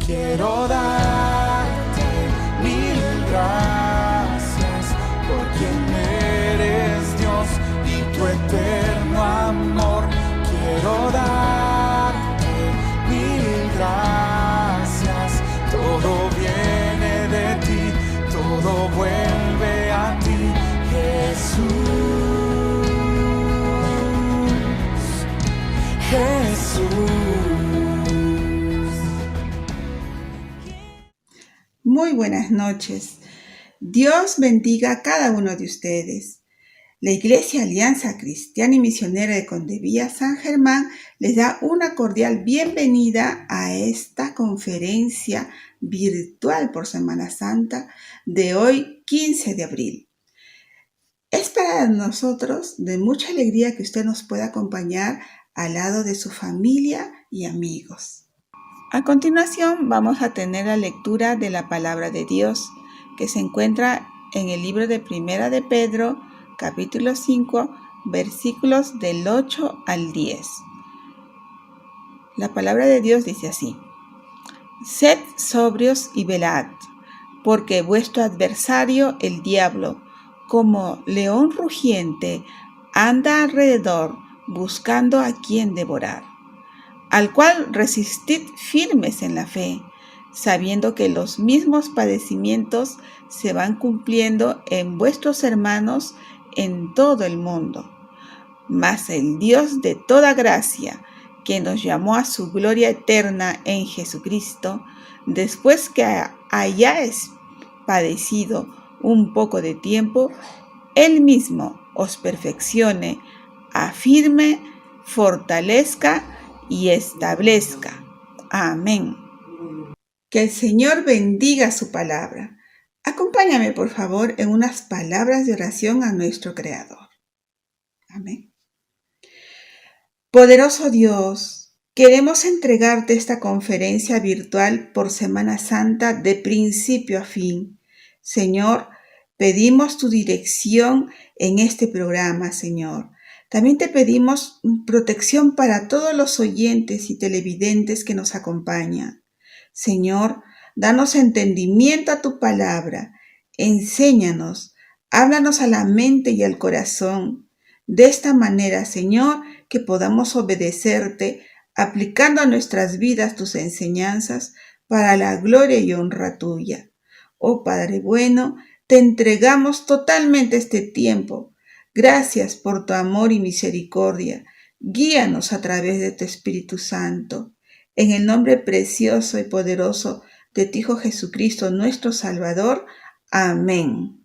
quiero darte mil gracias por quien eres Dios y tu eterno amor. Quiero darte mil gracias, todo viene de ti, todo vuelve a ti, Jesús. Muy buenas noches. Dios bendiga a cada uno de ustedes. La Iglesia Alianza Cristiana y Misionera de Condevilla San Germán les da una cordial bienvenida a esta conferencia virtual por Semana Santa de hoy, 15 de abril. Es para nosotros de mucha alegría que usted nos pueda acompañar al lado de su familia y amigos. A continuación vamos a tener la lectura de la Palabra de Dios, que se encuentra en el libro de Primera de Pedro, capítulo 5, versículos del 8 al 10. La Palabra de Dios dice así: Sed sobrios y velad, porque vuestro adversario, el diablo, como león rugiente, anda alrededor buscando a quien devorar, al cual resistid firmes en la fe, sabiendo que los mismos padecimientos se van cumpliendo en vuestros hermanos en todo el mundo. Mas el Dios de toda gracia, que nos llamó a su gloria eterna en Jesucristo, después que hayáis padecido un poco de tiempo, Él mismo os perfeccione, afirme, fortalezca y establezca. Amén. Que el Señor bendiga su palabra. Acompáñame, por favor, en unas palabras de oración a nuestro Creador. Amén. Poderoso Dios, queremos entregarte esta conferencia virtual por Semana Santa de principio a fin. Señor, pedimos tu dirección en este programa, Señor. También te pedimos protección para todos los oyentes y televidentes que nos acompañan. Señor, danos entendimiento a tu palabra, enséñanos, háblanos a la mente y al corazón. De esta manera, Señor, que podamos obedecerte, aplicando a nuestras vidas tus enseñanzas para la gloria y honra tuya. Oh Padre bueno, te entregamos totalmente este tiempo. Gracias por tu amor y misericordia. Guíanos a través de tu Espíritu Santo. En el nombre precioso y poderoso de tu Hijo Jesucristo, nuestro Salvador. Amén.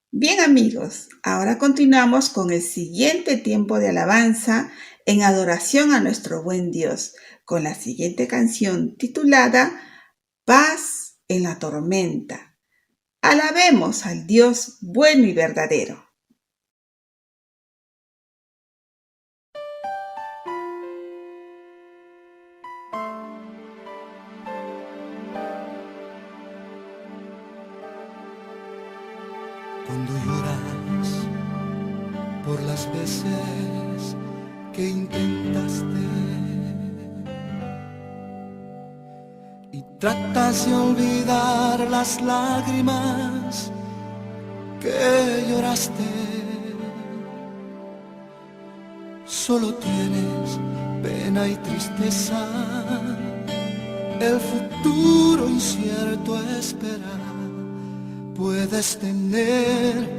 Bien, amigos, ahora continuamos con el siguiente tiempo de alabanza en adoración a nuestro buen Dios, con la siguiente canción titulada Paz en la tormenta. Alabemos al Dios bueno y verdadero. Cuando lloras por las veces que intentaste y tratas de olvidar las lágrimas que lloraste, solo tienes pena y tristeza, el futuro incierto espera. Puedes tener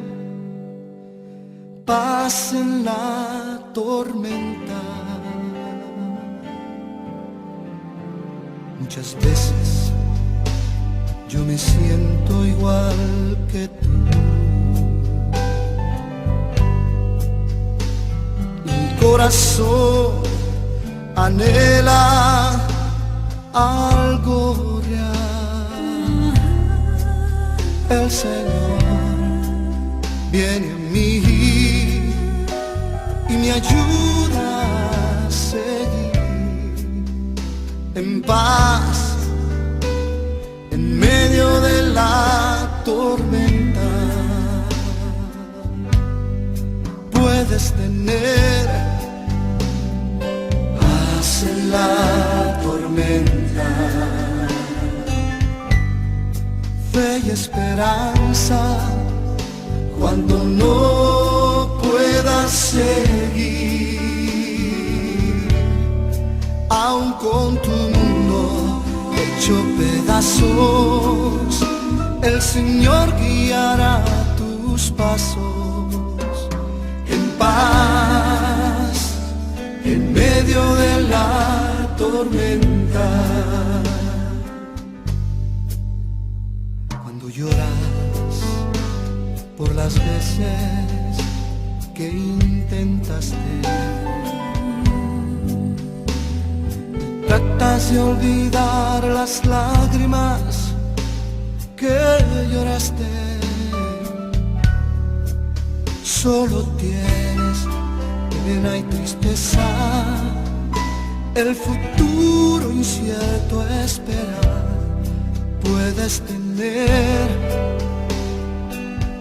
paz en la tormenta. Muchas veces yo me siento igual que tú. Mi corazón anhela algo real. El Señor viene a mí y me ayuda a seguir en paz en medio de la tormenta. Puedes tener paz en la tormenta. esperanza cuando no puedas seguir, aun con tu mundo hecho pedazos, el Señor guiará tus pasos en paz, en medio de la tormenta. Cuando lloras por las veces que intentaste, tratas de olvidar las lágrimas que lloraste. Solo tienes pena y tristeza, el futuro incierto esperar. Puedes tener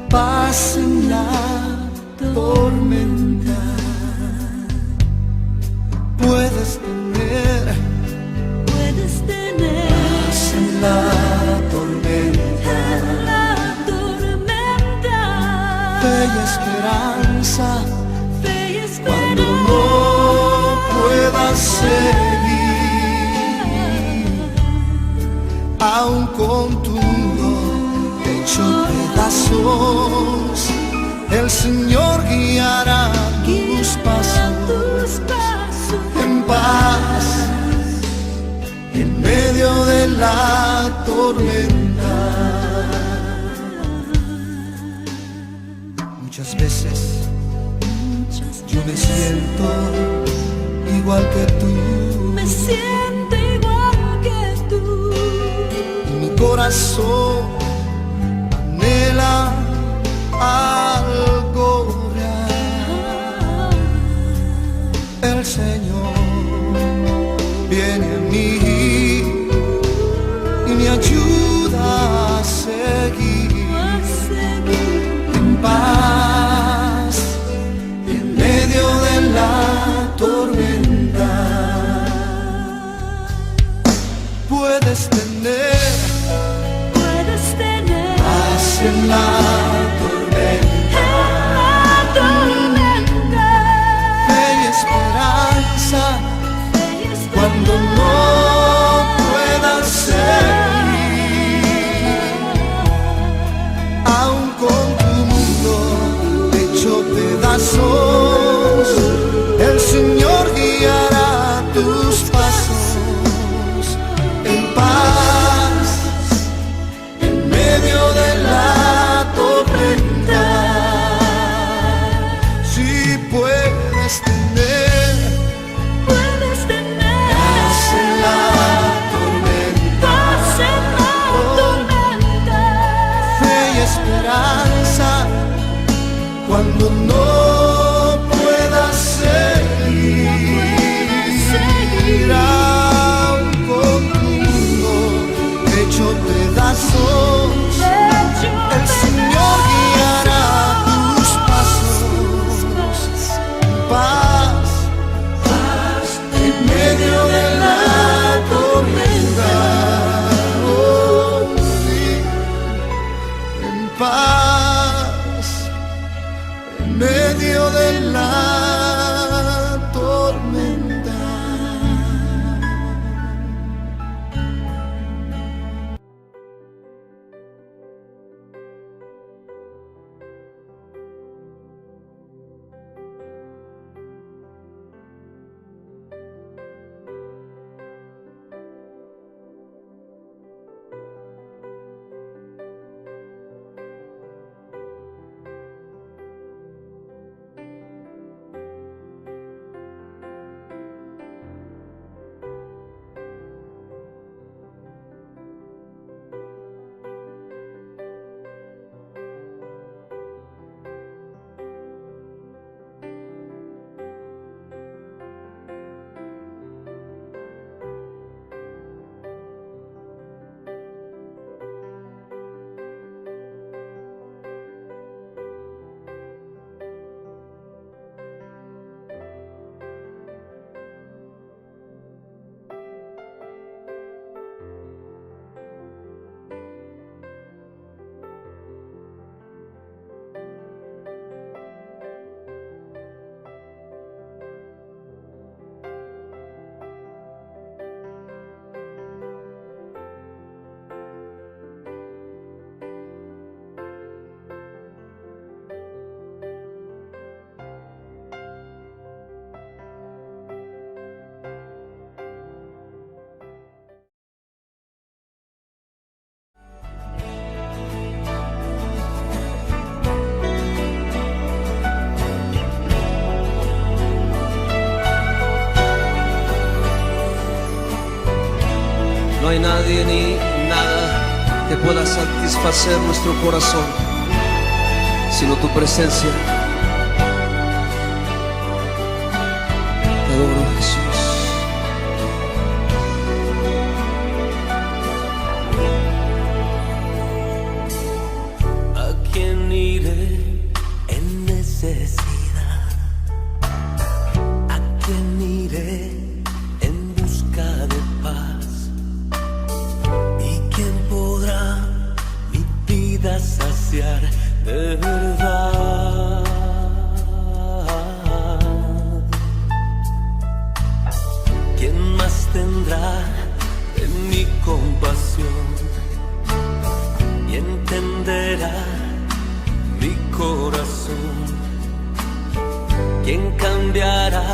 paz en la tormenta. Puedes tener paz en la tormenta. Fe y esperanza cuando no puedas seguir, aun con tu mundo hecho pedazos, el Señor guiará tus pasos en paz, en medio de la tormenta. Muchas veces yo me siento igual que tú, y mi corazón anhela algo real. El Señor viene a mí y me ayuda a seguir en paz en medio de la tormenta. Puedes tener paz en la tormenta. Fe y esperanza cuando no puedas seguir, aun con tu mundo hecho pedazos, el Señor guiará tus pasos en paz, en medio de la tormenta. nadie ni nada que pueda satisfacer nuestro corazón, sino tu presencia. Te adoro, Jesús. ¿A quién iré en necesidad? ¿A quién iré en busca de paz? ¿Y quién podrá mi vida saciar de verdad? ¿Quién más tendrá de mi compasión y entenderá mi corazón? ¿Quién cambiará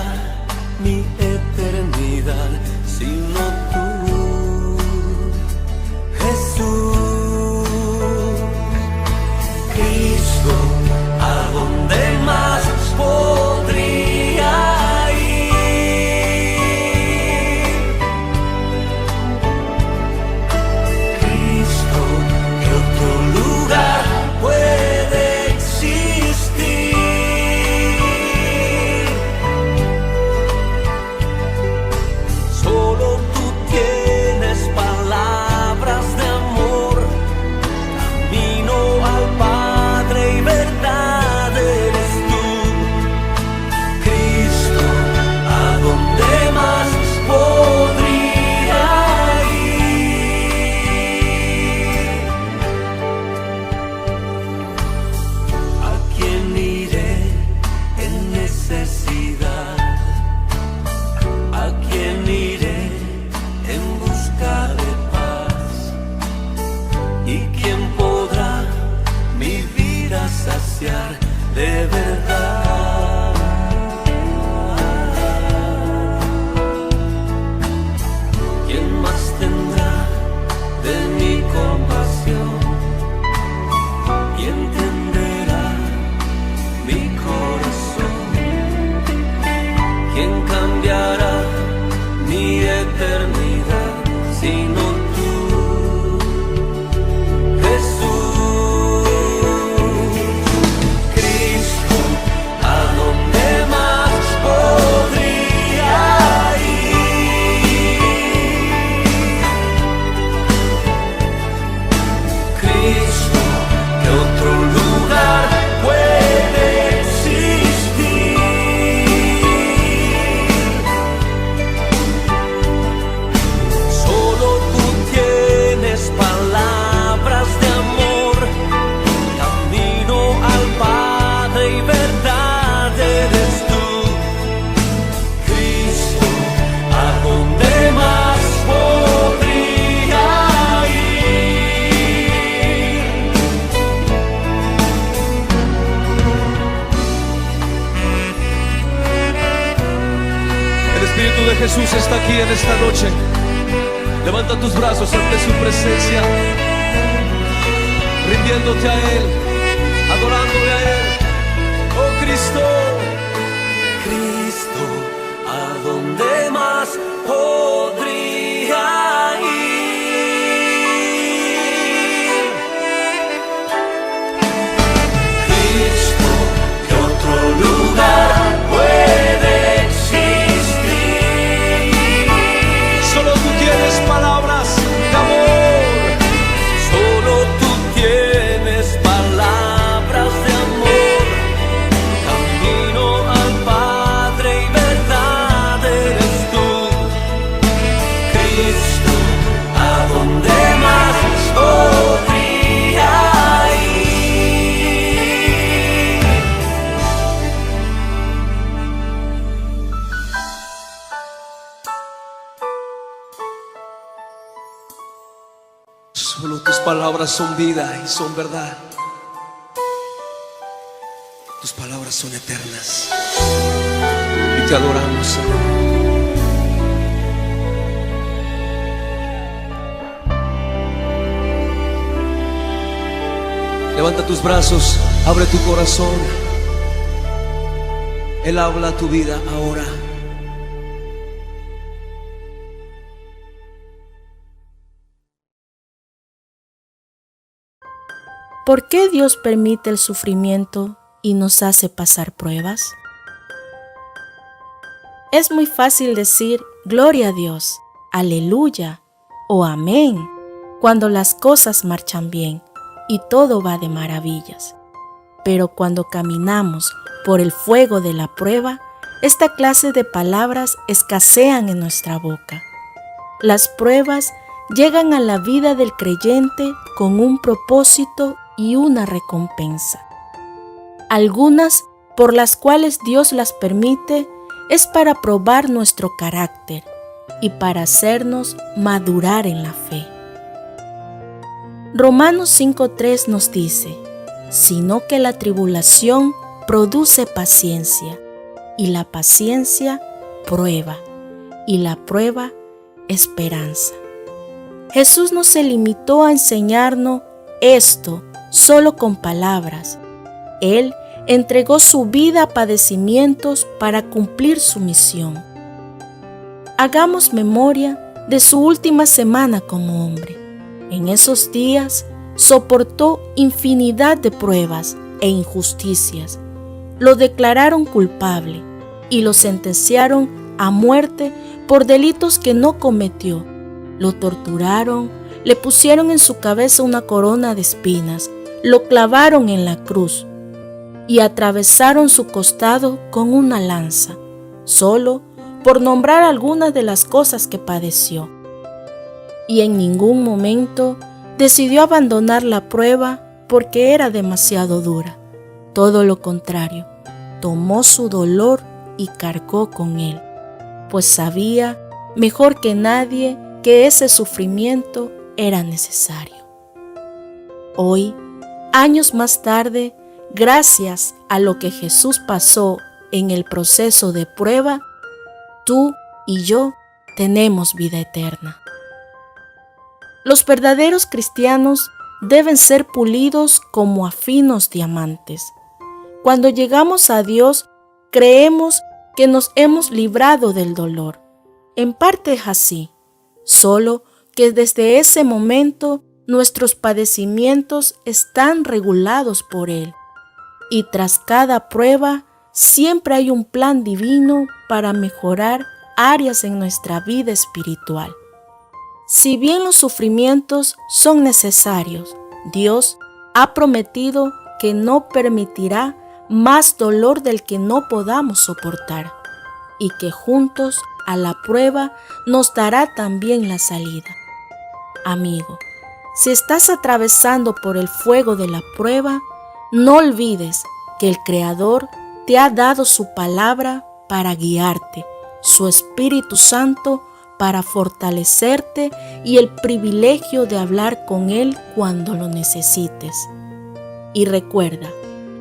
mi eternidad sino tú, Jesús? Cristo, ¿a dónde más podría ir? Cristo, ¿qué otro lugar puede existir? Solo tú tienes palabras de amor, camino al Padre y verdad eres tú. Cristo, ¿a dónde más podría ir? ¿A quién iré en necesidad? ¿A quién iré en busca de paz? ¿Y quién podrá mi vida saciar de verdad? ¿Quién más tendrá de mi compasión y entenderá mi corazón? ¿Quién cambiará mi eternidad sino tú, Jesús? Cristo, ¿a dónde más podría ir? Cristo, ¿qué otro lugar puede existir? Solo tú tienes palabras de amor, camino al Padre y verdad eres tú. Cristo, ¿a dónde más podría ir? El Espíritu de Jesús está aquí en esta noche. Levanta tus brazos ante su presencia, rindiéndote a Él, adorándole a Él. Oh Cristo, Cristo, ¿a dónde más podría ir? Cristo, ¿qué otro lugar puede existir? Solo tú tienes palabras de amor. Solo tú tienes palabras de amor, camino al Padre y verdad eres tú. Cristo, ¿a dónde más podría ir? Solo tus palabras son vida y son verdad. Tus palabras son eternas. Y te adoramos, Señor. Levanta tus brazos, abre tu corazón. Él habla a tu vida ahora. ¿Por qué Dios permite el sufrimiento y nos hace pasar pruebas? Es muy fácil decir gloria a Dios, aleluya o amén cuando las cosas marchan bien y todo va de maravillas. Pero cuando caminamos por el fuego de la prueba, esta clase de palabras escasean en nuestra boca. Las pruebas llegan a la vida del creyente con un propósito y una recompensa. Algunas por las cuales Dios las permite es para probar nuestro carácter y para hacernos madurar en la fe. Romanos 5:3 nos dice, sino que la tribulación produce paciencia, y la paciencia prueba, y la prueba esperanza. Jesús no se limitó a enseñarnos esto solo con palabras. Él entregó su vida a padecimientos para cumplir su misión. Hagamos memoria de su última semana como hombre. En esos días soportó infinidad de pruebas e injusticias. Lo declararon culpable y lo sentenciaron a muerte por delitos que no cometió. Lo torturaron, le pusieron en su cabeza una corona de espinas, lo clavaron en la cruz y atravesaron su costado con una lanza, solo por nombrar algunas de las cosas que padeció. Y en ningún momento decidió abandonar la prueba porque era demasiado dura. Todo lo contrario, tomó su dolor y cargó con él, pues sabía mejor que nadie que ese sufrimiento era necesario. Hoy, años más tarde, gracias a lo que Jesús pasó en el proceso de prueba, tú y yo tenemos vida eterna. Los verdaderos cristianos deben ser pulidos como a finos diamantes. Cuando llegamos a Dios, creemos que nos hemos librado del dolor. En parte es así, solo que desde ese momento nuestros padecimientos están regulados por Él. Y tras cada prueba, siempre hay un plan divino para mejorar áreas en nuestra vida espiritual. Si bien los sufrimientos son necesarios, Dios ha prometido que no permitirá más dolor del que no podamos soportar y que juntos a la prueba nos dará también la salida. Amigo, si estás atravesando por el fuego de la prueba, no olvides que el Creador te ha dado su palabra para guiarte, su Espíritu Santo para fortalecerte y el privilegio de hablar con Él cuando lo necesites. Y recuerda,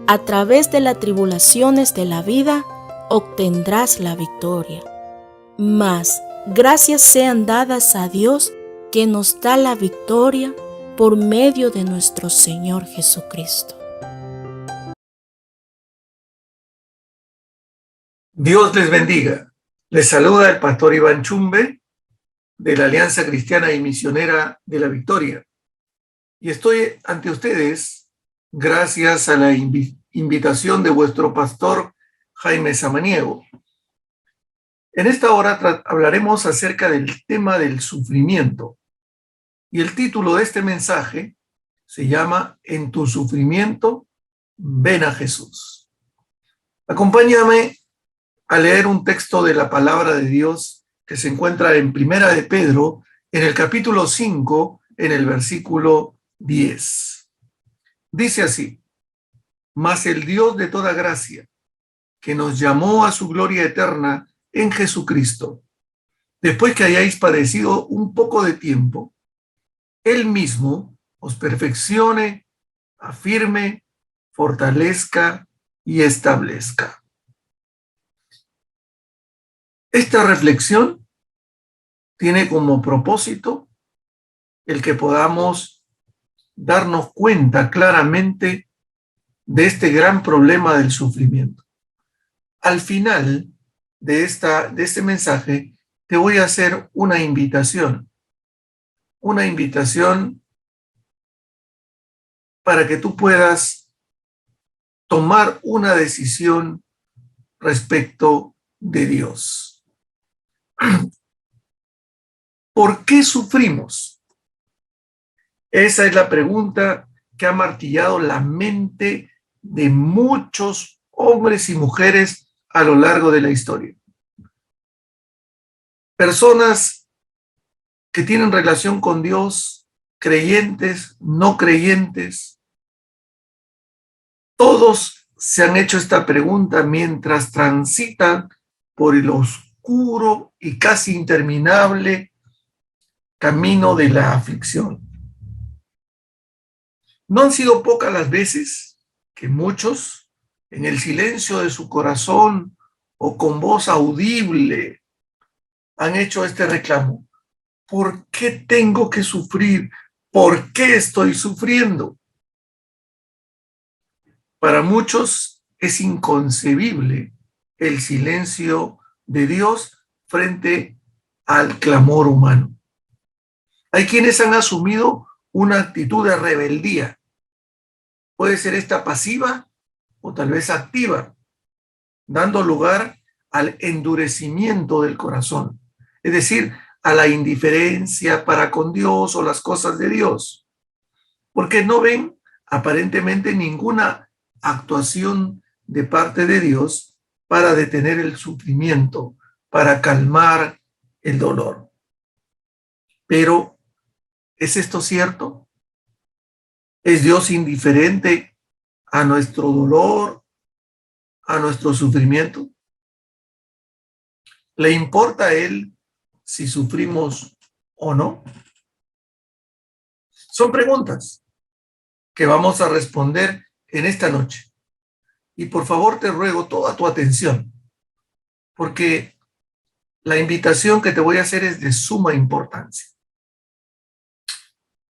a través de las tribulaciones de la vida obtendrás la victoria. Mas gracias sean dadas a Dios que nos da la victoria por medio de nuestro Señor Jesucristo. Dios les bendiga. Les saluda el pastor Iván Chumbe de la Alianza Cristiana y Misionera de la Victoria. Y estoy ante ustedes gracias a la invitación de vuestro pastor Jaime Samaniego. En esta hora hablaremos acerca del tema del sufrimiento. Y el título de este mensaje se llama En tu sufrimiento, ven a Jesús. Acompáñame a leer un texto de la palabra de Dios que se encuentra en Primera de Pedro, en el capítulo 5, en el versículo 10. Dice así: Mas el Dios de toda gracia, que nos llamó a su gloria eterna en Jesucristo, después que hayáis padecido un poco de tiempo, Él mismo os perfeccione, afirme, fortalezca y establezca. Esta reflexión tiene como propósito el que podamos darnos cuenta claramente de este gran problema del sufrimiento. Al final de este mensaje te voy a hacer una invitación para que tú puedas tomar una decisión respecto de Dios. ¿Por qué sufrimos? Esa es la pregunta que ha martillado la mente de muchos hombres y mujeres a lo largo de la historia. Personas que tienen relación con Dios, creyentes, no creyentes, todos se han hecho esta pregunta mientras transitan por el oscuro y casi interminable camino de la aflicción. No han sido pocas las veces que muchos, en el silencio de su corazón o con voz audible, han hecho este reclamo. ¿Por qué tengo que sufrir? ¿Por qué estoy sufriendo? Para muchos es inconcebible el silencio de Dios frente al clamor humano. Hay quienes han asumido una actitud de rebeldía. Puede ser esta pasiva o tal vez activa, dando lugar al endurecimiento del corazón, es decir, a la indiferencia para con Dios o las cosas de Dios, porque no ven aparentemente ninguna actuación de parte de Dios para detener el sufrimiento, para calmar el dolor. Pero, ¿es esto cierto? ¿Es Dios indiferente a nuestro dolor, a nuestro sufrimiento? ¿Le importa a Él si sufrimos o no? Son preguntas que vamos a responder en esta noche. Y por favor te ruego toda tu atención, porque la invitación que te voy a hacer es de suma importancia.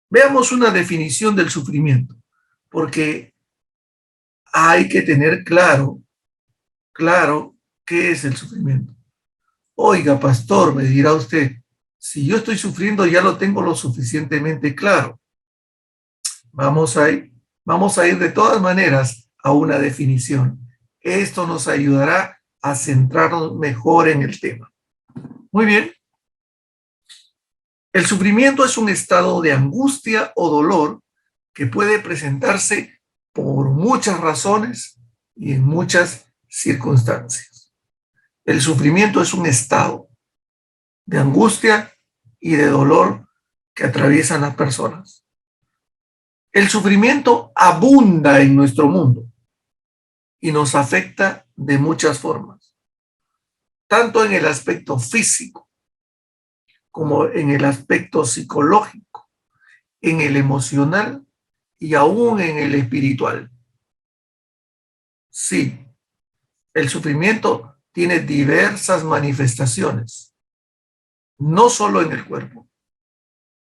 Veamos una definición del sufrimiento, porque hay que tener claro qué es el sufrimiento. Oiga, pastor, me dirá usted, si yo estoy sufriendo ya lo tengo lo suficientemente claro. Vamos a ir de todas maneras a una definición. Esto nos ayudará a centrarnos mejor en el tema. Muy bien. El sufrimiento es un estado de angustia o dolor que puede presentarse por muchas razones y en muchas circunstancias. El sufrimiento es un estado de angustia y de dolor que atraviesan las personas. El sufrimiento abunda en nuestro mundo y nos afecta de muchas formas, tanto en el aspecto físico como en el aspecto psicológico, en el emocional y aún en el espiritual. Sí, el sufrimiento tiene diversas manifestaciones, no solo en el cuerpo,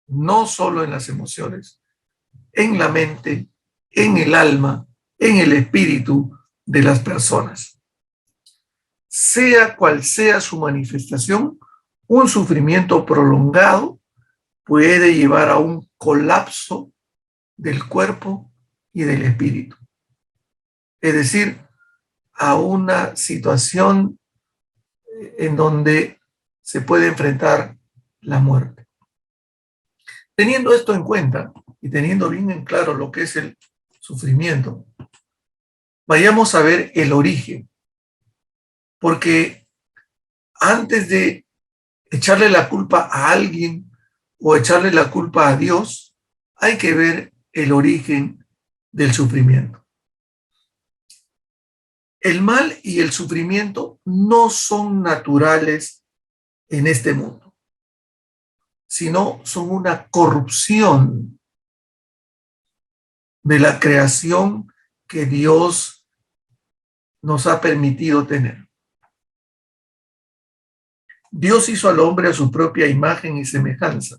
no solo en las emociones, en la mente, en el alma, en el espíritu de las personas. Sea cual sea su manifestación, un sufrimiento prolongado puede llevar a un colapso del cuerpo y del espíritu. Es decir, a una situación en donde se puede enfrentar la muerte. Teniendo esto en cuenta y teniendo bien en claro lo que es el sufrimiento, vayamos a ver el origen. Porque antes de echarle la culpa a alguien o echarle la culpa a Dios, hay que ver el origen del sufrimiento. El mal y el sufrimiento no son naturales en este mundo, sino son una corrupción de la creación que Dios nos ha permitido tener. Dios hizo al hombre a su propia imagen y semejanza.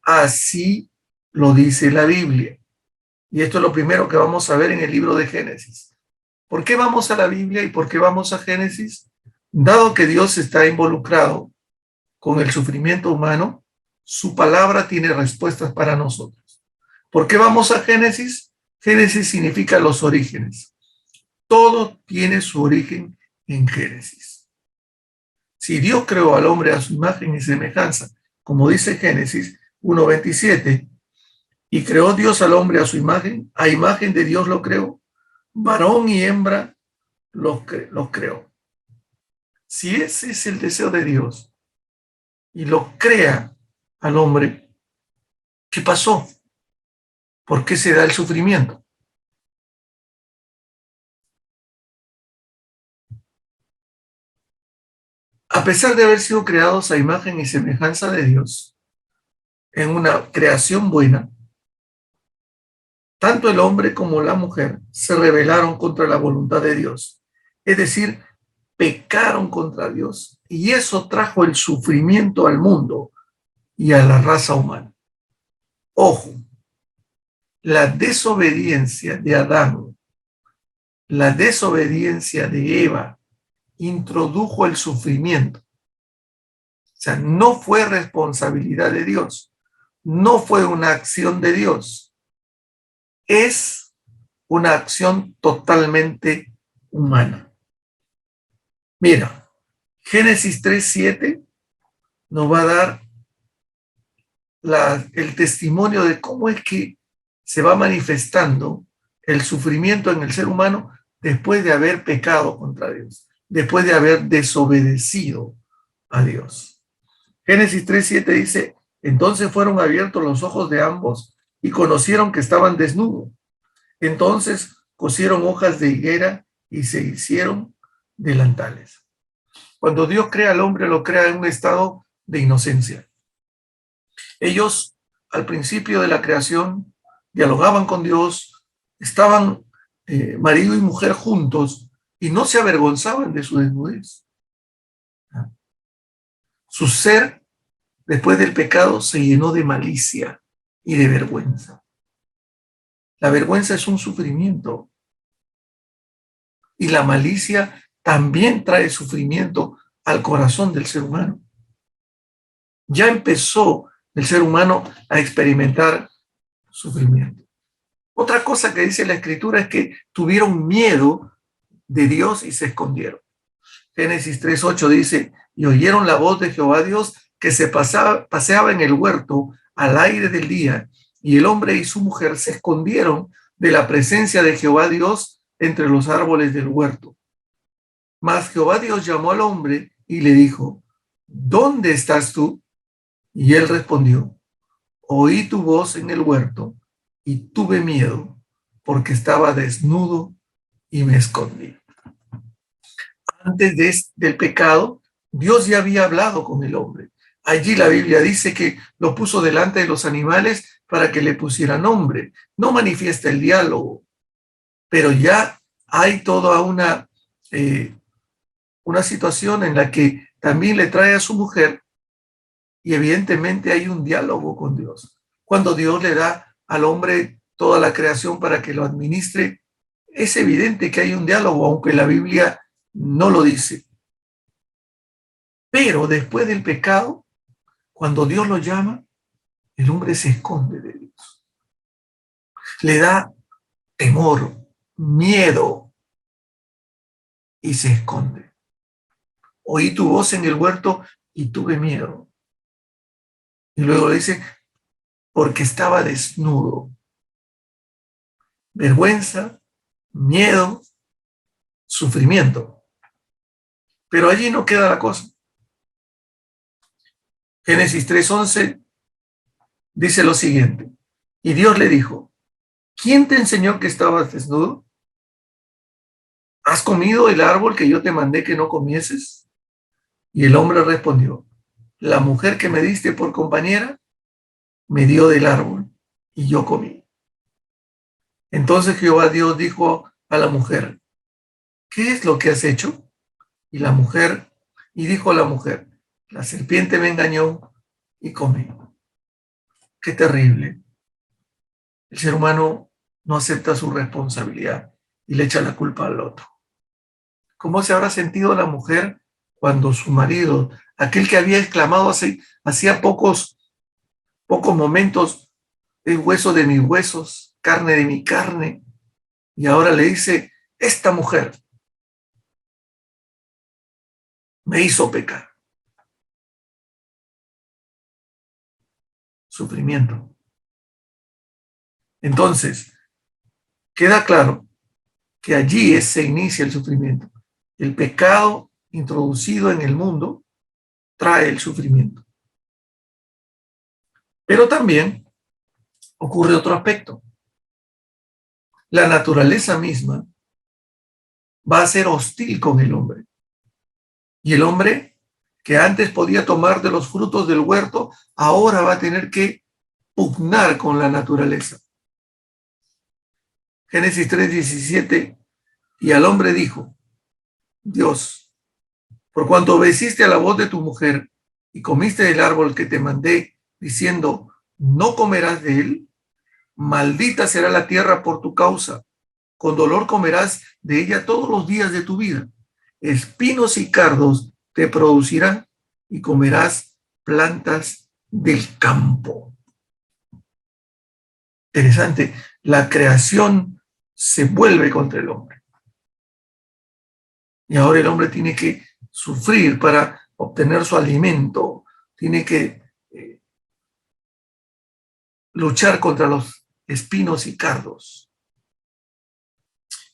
Así lo dice la Biblia. Y esto es lo primero que vamos a ver en el libro de Génesis. ¿Por qué vamos a la Biblia y por qué vamos a Génesis? Dado que Dios está involucrado con el sufrimiento humano, su palabra tiene respuestas para nosotros. ¿Por qué vamos a Génesis? Génesis significa los orígenes. Todo tiene su origen en Génesis. Si Dios creó al hombre a su imagen y semejanza, como dice Génesis 1:27, y creó Dios al hombre a imagen de Dios lo creó, varón y hembra los creó. Si ese es el deseo de Dios y lo crea al hombre, ¿qué pasó? ¿Por qué se da el sufrimiento? A pesar de haber sido creados a imagen y semejanza de Dios, en una creación buena, tanto el hombre como la mujer se rebelaron contra la voluntad de Dios. Es decir, pecaron contra Dios. Y eso trajo el sufrimiento al mundo y a la raza humana. Ojo, la desobediencia de Adán, la desobediencia de Eva, introdujo el sufrimiento. O sea, no fue responsabilidad de Dios, no fue una acción de Dios, es una acción totalmente humana. Mira, Génesis 3:7 nos va a dar el testimonio de cómo es que se va manifestando el sufrimiento en el ser humano después de haber pecado contra Dios, después de haber desobedecido a Dios. Génesis 3:7 dice: entonces fueron abiertos los ojos de ambos y conocieron que estaban desnudos. Entonces cosieron hojas de higuera y se hicieron delantales. Cuando Dios crea al hombre, lo crea en un estado de inocencia. Ellos, al principio de la creación, dialogaban con Dios, estaban marido y mujer juntos y no se avergonzaban de su desnudez. Su ser, después del pecado, se llenó de malicia y de vergüenza. La vergüenza es un sufrimiento y la malicia también trae sufrimiento al corazón del ser humano. Ya empezó el ser humano a experimentar sufrimiento. Otra cosa que dice la Escritura es que tuvieron miedo de Dios y se escondieron. Génesis 3:8 dice: y oyeron la voz de Jehová Dios que se paseaba en el huerto al aire del día, y el hombre y su mujer se escondieron de la presencia de Jehová Dios entre los árboles del huerto. Mas Jehová Dios llamó al hombre y le dijo: ¿dónde estás tú? Y él respondió: oí tu voz en el huerto y tuve miedo porque estaba desnudo y me escondí. Antes del pecado, Dios ya había hablado con el hombre. Allí la Biblia dice que lo puso delante de los animales para que le pusiera nombre. No manifiesta el diálogo, pero ya hay toda una situación en la que también le trae a su mujer y evidentemente hay un diálogo con Dios. Cuando Dios le da al hombre toda la creación para que lo administre, es evidente que hay un diálogo, aunque la Biblia no lo dice. Pero después del pecado, cuando Dios lo llama, el hombre se esconde de Dios. Le da temor, miedo y se esconde. Oí tu voz en el huerto y tuve miedo. Y luego le dice: porque estaba desnudo. Vergüenza, miedo, sufrimiento. Pero allí no queda la cosa. Génesis 3:11 dice lo siguiente: y Dios le dijo: ¿quién te enseñó que estabas desnudo? ¿Has comido el árbol que yo te mandé que no comieses? Y el hombre respondió: la mujer que me diste por compañera me dio del árbol y yo comí. Entonces Jehová Dios dijo a la mujer: ¿qué es lo que has hecho? Y dijo a la mujer: la serpiente me engañó y comí. Qué terrible. El ser humano no acepta su responsabilidad y le echa la culpa al otro. ¿Cómo se habrá sentido la mujer cuando su marido, aquel que había exclamado hacía pocos momentos: el hueso de mis huesos carne de mi carne, y ahora le dice, esta mujer me hizo pecar. Sufrimiento. Entonces, queda claro que allí se inicia el sufrimiento. El pecado introducido en el mundo trae el sufrimiento. Pero también ocurre otro aspecto. La naturaleza misma va a ser hostil con el hombre. Y el hombre, que antes podía tomar de los frutos del huerto, ahora va a tener que pugnar con la naturaleza. Génesis 3:17, y al hombre dijo, Dios, por cuanto obedeciste a la voz de tu mujer y comiste del árbol que te mandé, diciendo, no comerás de él, maldita será la tierra por tu causa, con dolor comerás de ella todos los días de tu vida, espinos y cardos te producirán y comerás plantas del campo. Interesante, la creación se vuelve contra el hombre. Y ahora el hombre tiene que sufrir para obtener su alimento, tiene que luchar contra los espinos y cardos.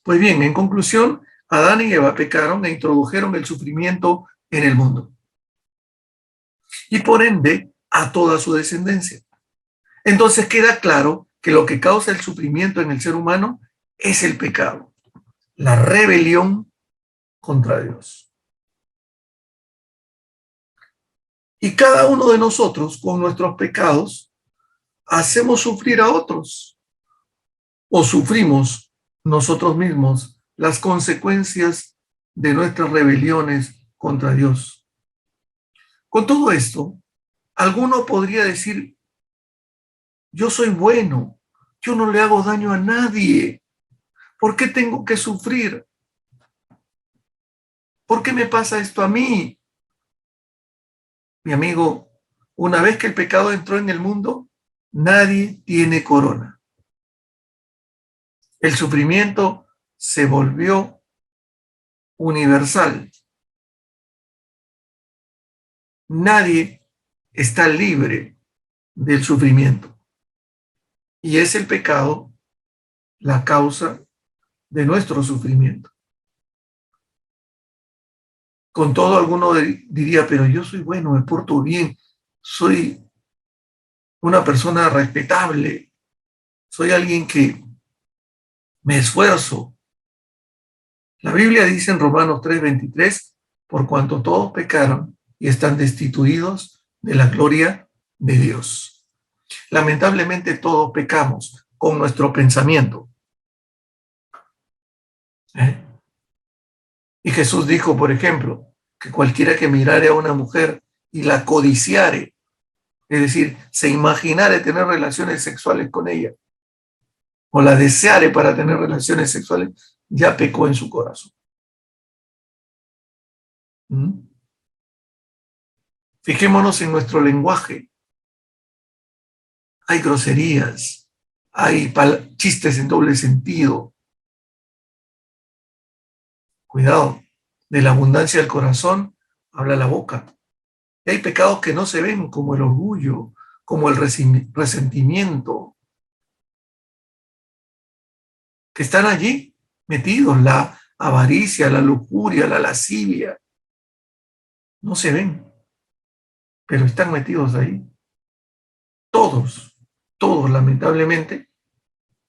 Pues bien, en conclusión, Adán y Eva pecaron e introdujeron el sufrimiento en el mundo. Y por ende, a toda su descendencia. Entonces queda claro que lo que causa el sufrimiento en el ser humano es el pecado, la rebelión contra Dios. Y cada uno de nosotros, con nuestros pecados, hacemos sufrir a otros o sufrimos nosotros mismos las consecuencias de nuestras rebeliones contra Dios. Con todo esto, alguno podría decir, yo soy bueno, yo no le hago daño a nadie, ¿por qué tengo que sufrir? ¿Por qué me pasa esto a mí? Mi amigo, una vez que el pecado entró en el mundo, nadie tiene corona. El sufrimiento se volvió universal. Nadie está libre del sufrimiento. Y es el pecado la causa de nuestro sufrimiento. Con todo, alguno diría, pero yo soy bueno, me porto bien, soy una persona respetable, soy alguien que me esfuerzo. La Biblia dice en Romanos 3:23, por cuanto todos pecaron y están destituidos de la gloria de Dios. Lamentablemente todos pecamos con nuestro pensamiento. Y Jesús dijo, por ejemplo, que cualquiera que mirare a una mujer y la codiciare, es decir, se imaginare tener relaciones sexuales con ella, o la deseare para tener relaciones sexuales, ya pecó en su corazón. Fijémonos en nuestro lenguaje. Hay groserías, hay chistes en doble sentido. Cuidado, de la abundancia del corazón habla la boca. Y hay pecados que no se ven, como el orgullo, como el resentimiento, que están allí metidos, la avaricia, la lujuria, la lascivia. No se ven, pero están metidos ahí. Todos lamentablemente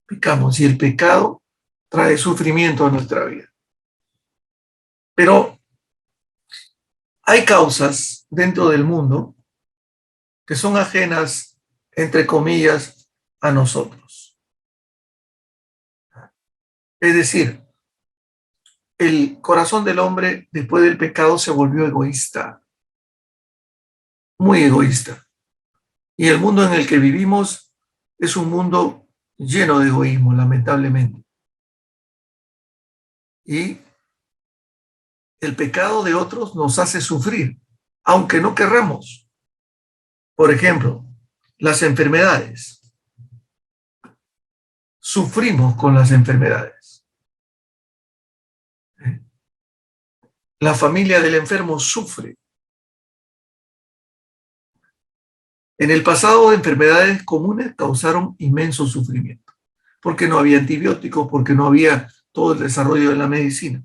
pecamos y el pecado trae sufrimiento a nuestra vida. Pero hay causas dentro del mundo que son ajenas, entre comillas, a nosotros. Es decir, el corazón del hombre después del pecado se volvió egoísta, muy egoísta. Y el mundo en el que vivimos es un mundo lleno de egoísmo, lamentablemente. Y el pecado de otros nos hace sufrir, aunque no querramos. Por ejemplo, las enfermedades sufrimos con las enfermedades. La familia del enfermo sufre. En el pasado, enfermedades comunes causaron inmenso sufrimiento, porque no había antibióticos, porque no había todo el desarrollo de la medicina.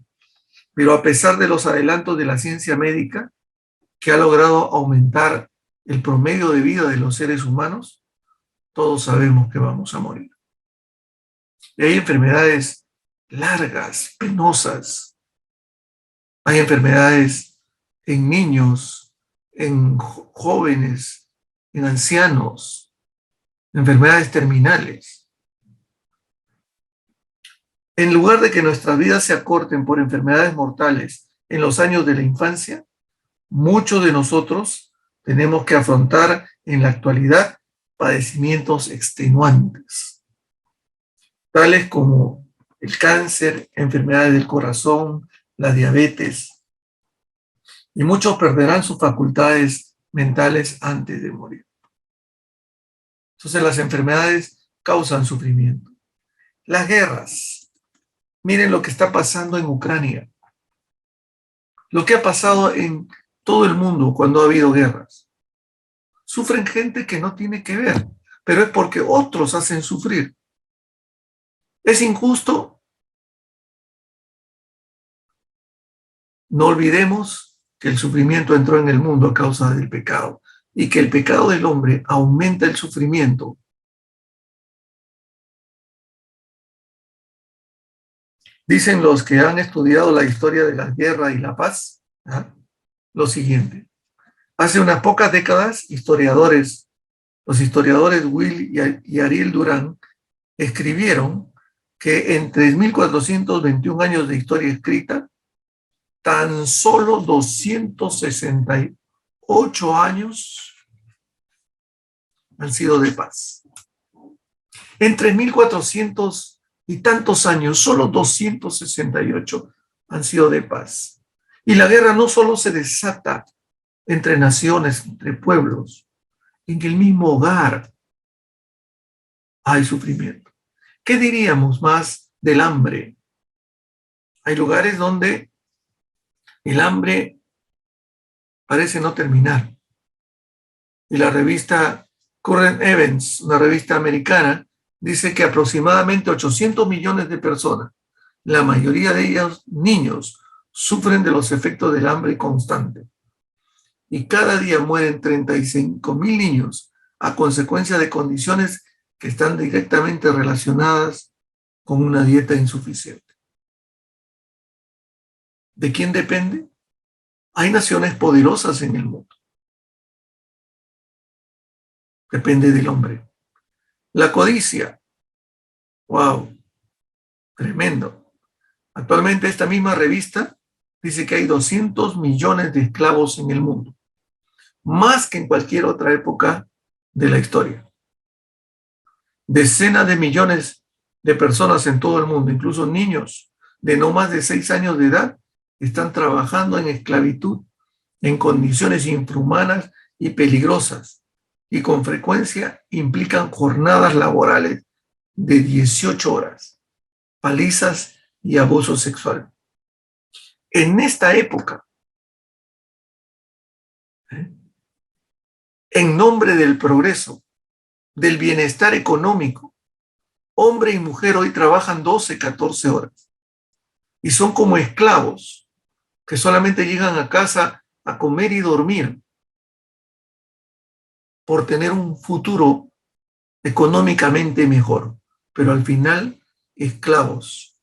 Pero a pesar de los adelantos de la ciencia médica, que ha logrado aumentar el promedio de vida de los seres humanos, todos sabemos que vamos a morir. Y hay enfermedades largas, penosas. Hay enfermedades en niños, en jóvenes, en ancianos, enfermedades terminales. En lugar de que nuestras vidas se acorten por enfermedades mortales en los años de la infancia, muchos de nosotros tenemos que afrontar en la actualidad padecimientos extenuantes, tales como el cáncer, enfermedades del corazón, la diabetes, y muchos perderán sus facultades mentales antes de morir. Entonces las enfermedades causan sufrimiento. Las guerras. Miren lo que está pasando en Ucrania. Lo que ha pasado en todo el mundo cuando ha habido guerras. Sufren gente que no tiene que ver, pero es porque otros hacen sufrir. ¿Es injusto? No olvidemos que el sufrimiento entró en el mundo a causa del pecado y que el pecado del hombre aumenta el sufrimiento. Dicen los que han estudiado la historia de la guerra y la paz, lo siguiente. Hace unas pocas décadas, los historiadores Will y Ariel Durán escribieron que en 3.421 años de historia escrita, tan solo 268 años han sido de paz. En 3.400 y tantos años, solo 268 han sido de paz. Y la guerra no solo se desata entre naciones, entre pueblos, en el mismo hogar hay sufrimiento. ¿Qué diríamos más del hambre? Hay lugares donde el hambre parece no terminar. Y la revista Current Events, una revista americana, dice que aproximadamente 800 millones de personas, la mayoría de ellos niños, sufren de los efectos del hambre constante. Y cada día mueren 35.000 niños a consecuencia de condiciones que están directamente relacionadas con una dieta insuficiente. ¿De quién depende? Hay naciones poderosas en el mundo. Depende del hombre. La codicia. ¡Wow! Tremendo. Actualmente esta misma revista dice que hay 200 millones de esclavos en el mundo. Más que en cualquier otra época de la historia. Decenas de millones de personas en todo el mundo, incluso niños de no más de 6 años de edad, están trabajando en esclavitud, en condiciones infrahumanas y peligrosas, y con frecuencia implican jornadas laborales de 18 horas, palizas y abuso sexual. En esta época, en nombre del progreso, del bienestar económico, hombre y mujer hoy trabajan 12, 14 horas y son como esclavos que solamente llegan a casa a comer y dormir por tener un futuro económicamente mejor, pero al final esclavos.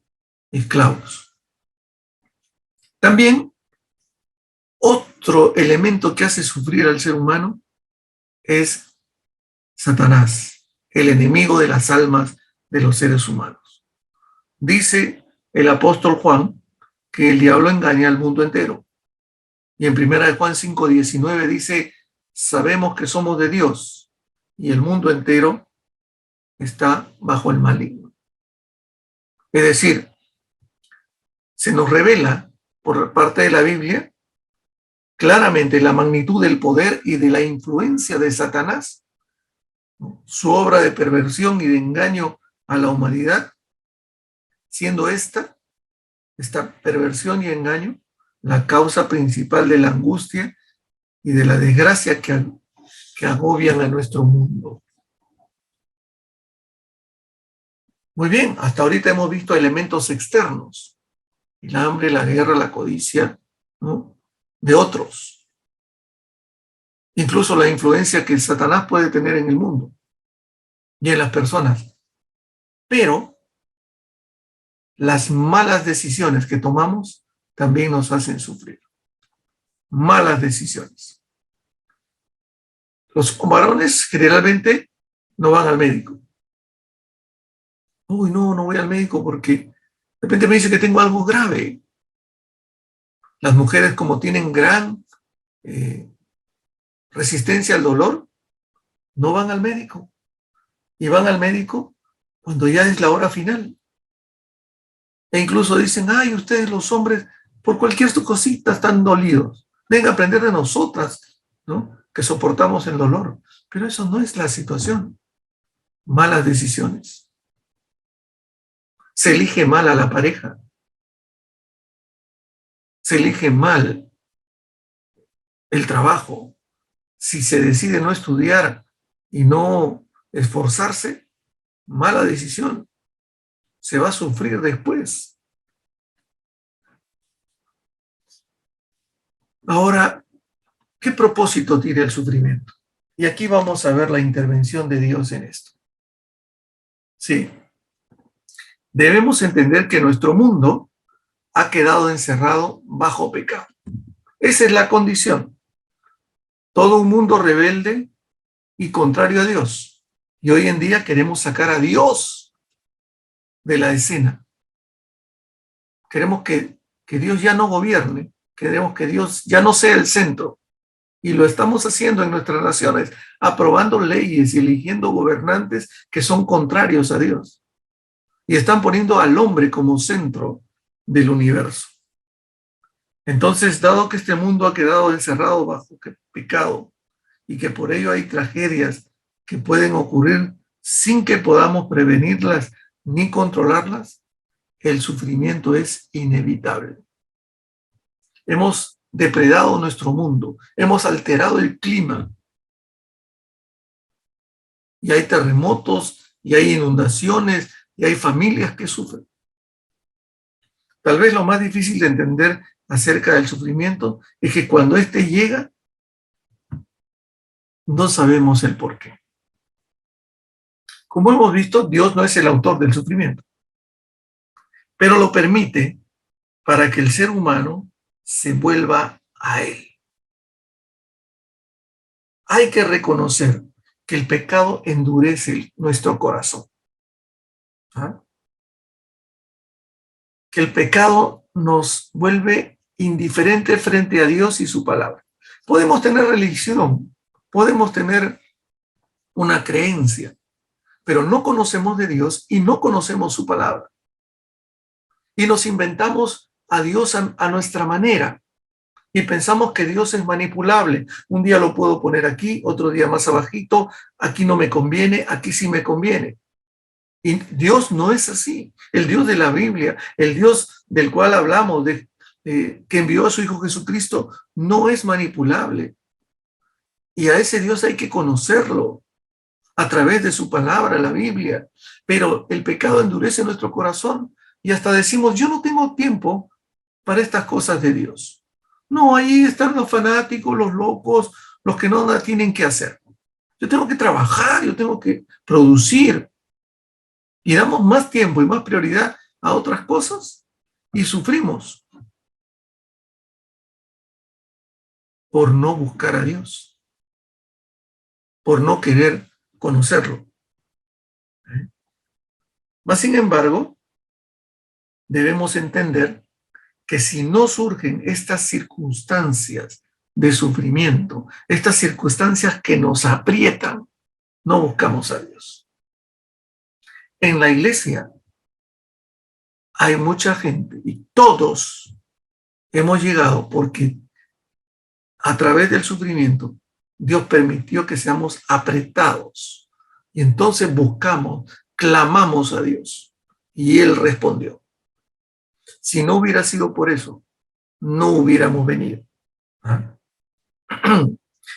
También otro elemento que hace sufrir al ser humano es Satanás, el enemigo de las almas de los seres humanos. Dice el apóstol Juan que el diablo engaña al mundo entero. Y en 1 Juan 5:19 dice, sabemos que somos de Dios y el mundo entero está bajo el maligno. Es decir, se nos revela por parte de la Biblia claramente la magnitud del poder y de la influencia de Satanás, su obra de perversión y de engaño a la humanidad, siendo esta perversión y engaño la causa principal de la angustia y de la desgracia que agobian a nuestro mundo. Muy bien, hasta ahorita hemos visto elementos externos, el hambre, la guerra, la codicia, ¿no?, de otros. Incluso la influencia que Satanás puede tener en el mundo y en las personas. Pero las malas decisiones que tomamos también nos hacen sufrir. Malas decisiones. Los varones generalmente no van al médico. Uy, no voy al médico porque de repente me dice que tengo algo grave. Las mujeres, como tienen gran resistencia al dolor, no van al médico. Y van al médico cuando ya es la hora final. E incluso dicen, ay, ustedes los hombres, por cualquier cosita están dolidos. Vengan a aprender de nosotras, ¿no?, que soportamos el dolor. Pero eso no es la situación. Malas decisiones. Se elige mal a la pareja. Se elige mal el trabajo. Si se decide no estudiar y no esforzarse, mala decisión. Se va a sufrir después. Ahora, ¿qué propósito tiene el sufrimiento? Y aquí vamos a ver la intervención de Dios en esto. Sí. Debemos entender que nuestro mundo ha quedado encerrado bajo pecado. Esa es la condición. Todo un mundo rebelde y contrario a Dios. Y hoy en día queremos sacar a Dios de la escena. Queremos que Dios ya no gobierne. Queremos que Dios ya no sea el centro. Y lo estamos haciendo en nuestras naciones, aprobando leyes y eligiendo gobernantes que son contrarios a Dios. Y están poniendo al hombre como centro del universo. Entonces, dado que este mundo ha quedado encerrado bajo pecado y que por ello hay tragedias que pueden ocurrir sin que podamos prevenirlas ni controlarlas, el sufrimiento es inevitable. Hemos depredado nuestro mundo, hemos alterado el clima. Y hay terremotos, y hay inundaciones, y hay familias que sufren. Tal vez lo más difícil de entender acerca del sufrimiento es que cuando éste llega, no sabemos el por qué. Como hemos visto, Dios no es el autor del sufrimiento, pero lo permite para que el ser humano se vuelva a Él. Hay que reconocer que el pecado endurece nuestro corazón. ¿Ah? Que el pecado nos vuelve indiferentes frente a Dios y su palabra. Podemos tener religión, podemos tener una creencia, pero no conocemos de Dios y no conocemos su palabra. Y nos inventamos a Dios a nuestra manera. Y pensamos que Dios es manipulable. Un día lo puedo poner aquí, otro día más abajito, aquí no me conviene, aquí sí me conviene. Y Dios no es así. El Dios de la Biblia, el Dios del cual hablamos, que envió a su Hijo Jesucristo, no es manipulable. Y a ese Dios hay que conocerlo a través de su palabra, la Biblia. Pero el pecado endurece nuestro corazón y hasta decimos, yo no tengo tiempo para estas cosas de Dios. No, ahí están los fanáticos, los locos, los que no nada tienen que hacer. Yo tengo que trabajar, yo tengo que producir. Y damos más tiempo y más prioridad a otras cosas y sufrimos por no buscar a Dios, por no querer conocerlo. Mas, sin embargo, debemos entender que si no surgen estas circunstancias de sufrimiento, estas circunstancias que nos aprietan, no buscamos a Dios. En la iglesia hay mucha gente y todos hemos llegado porque a través del sufrimiento Dios permitió que seamos apretados y entonces buscamos clamamos a Dios y Él respondió. Si no hubiera sido por eso, no hubiéramos venido.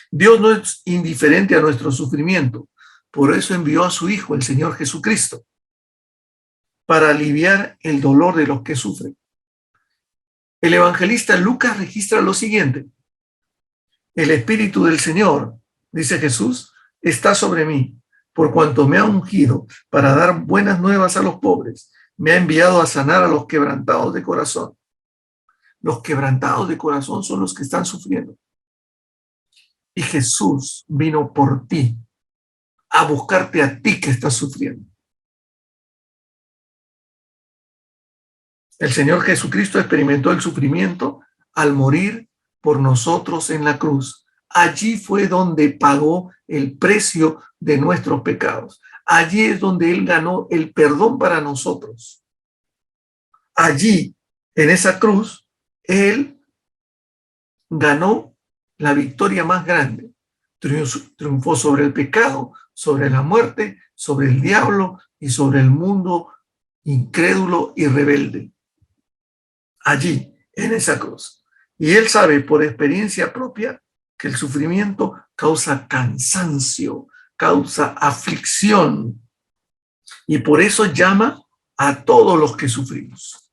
Dios no es indiferente a nuestro sufrimiento. Por eso envió a su Hijo, el Señor Jesucristo, para aliviar el dolor de los que sufren. El evangelista Lucas registra lo siguiente. El Espíritu del Señor, dice Jesús, está sobre mí, por cuanto me ha ungido para dar buenas nuevas a los pobres. Me ha enviado a sanar a los quebrantados de corazón. Los quebrantados de corazón son los que están sufriendo. Y Jesús vino por ti, a buscarte a ti que estás sufriendo. El Señor Jesucristo experimentó el sufrimiento al morir por nosotros en la cruz. Allí fue donde pagó el precio de nuestros pecados. Allí es donde Él ganó el perdón para nosotros. Allí, en esa cruz, Él ganó la victoria más grande. Triunfó sobre el pecado, sobre la muerte, sobre el diablo y sobre el mundo incrédulo y rebelde. Allí, en esa cruz. Y Él sabe por experiencia propia que el sufrimiento causa cansancio, causa aflicción. Y por eso llama a todos los que sufrimos.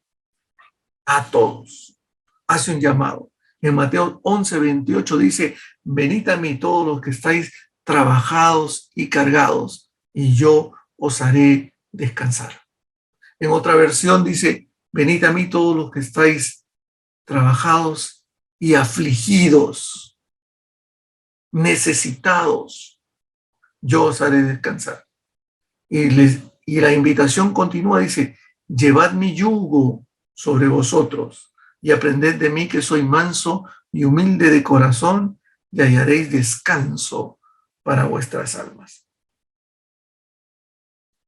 A todos. Hace un llamado. En Mateo 11:28 dice, venid a mí todos los que estáis trabajados y cargados, y yo os haré descansar. En otra versión dice, venid a mí todos los que estáis trabajados y afligidos, necesitados, yo os haré descansar. Y la invitación continúa, dice, llevad mi yugo sobre vosotros y aprended de mí que soy manso y humilde de corazón y hallaréis descanso para vuestras almas.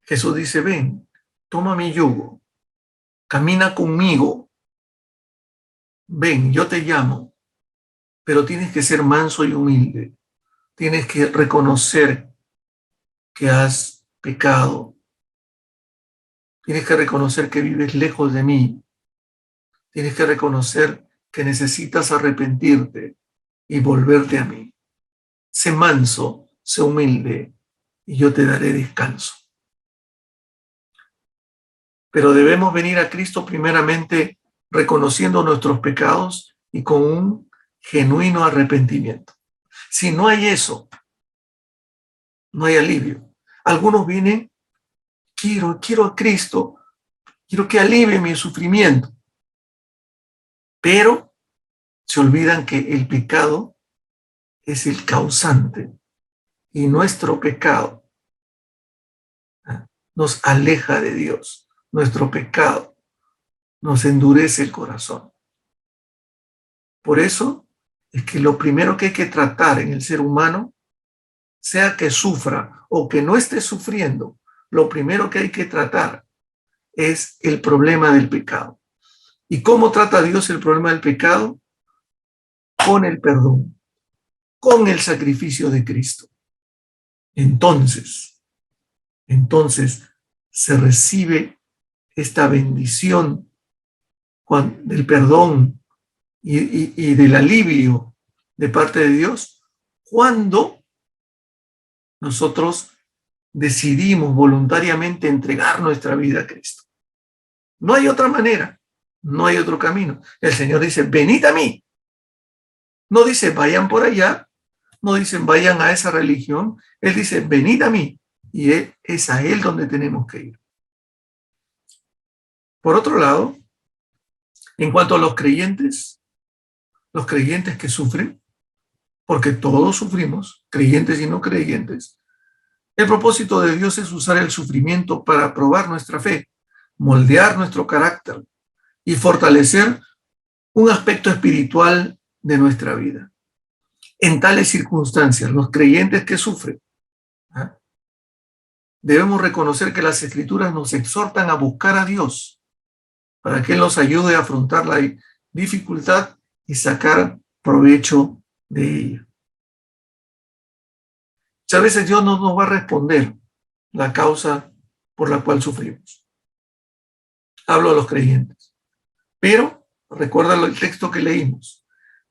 Jesús dice, ven, toma mi yugo, camina conmigo, ven, yo te llamo, pero tienes que ser manso y humilde, tienes que reconocer que has pecado, tienes que reconocer que vives lejos de mí, tienes que reconocer que necesitas arrepentirte y volverte a mí. Sé manso, sé humilde, y yo te daré descanso. Pero debemos venir a Cristo primeramente reconociendo nuestros pecados y con un genuino arrepentimiento. Si no hay eso, no hay alivio. Algunos vienen, quiero a Cristo, quiero que alivie mi sufrimiento, pero se olvidan que el pecado es el causante y nuestro pecado nos aleja de Dios. Nuestro pecado nos endurece el corazón. Por eso es que lo primero que hay que tratar en el ser humano, sea que sufra o que no esté sufriendo, lo primero que hay que tratar es el problema del pecado. ¿Y cómo trata Dios el problema del pecado? Con el perdón, con el sacrificio de Cristo. Entonces se recibe esta bendición del perdón y del alivio de parte de Dios cuando nosotros decidimos voluntariamente entregar nuestra vida a Cristo. No hay otra manera, no hay otro camino. El Señor dice, venid a mí. No dice, vayan por allá, no dicen, vayan a esa religión. Él dice, venid a mí. Y es a Él donde tenemos que ir. Por otro lado, en cuanto a los creyentes que sufren, porque todos sufrimos, creyentes y no creyentes, el propósito de Dios es usar el sufrimiento para probar nuestra fe, moldear nuestro carácter y fortalecer un aspecto espiritual de nuestra vida. En tales circunstancias, los creyentes que sufren, debemos reconocer que las Escrituras nos exhortan a buscar a Dios para que Él nos ayude a afrontar la dificultad y sacar provecho de ella. Muchas veces Dios no nos va a responder la causa por la cual sufrimos. Hablo a los creyentes. Pero, recuerda el texto que leímos,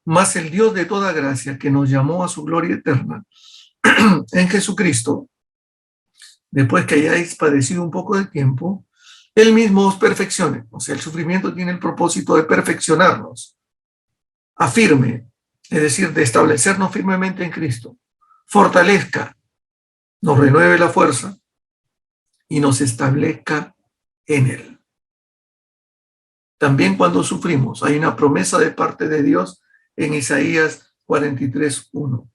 mas el Dios de toda gracia que nos llamó a su gloria eterna en Jesucristo, después que hayáis padecido un poco de tiempo, Él mismo os perfeccione. O sea, el sufrimiento tiene el propósito de perfeccionarnos, afirme, es decir, de establecernos firmemente en Cristo, fortalezca, nos renueve la fuerza y nos establezca en Él. También cuando sufrimos, hay una promesa de parte de Dios en Isaías 43:1.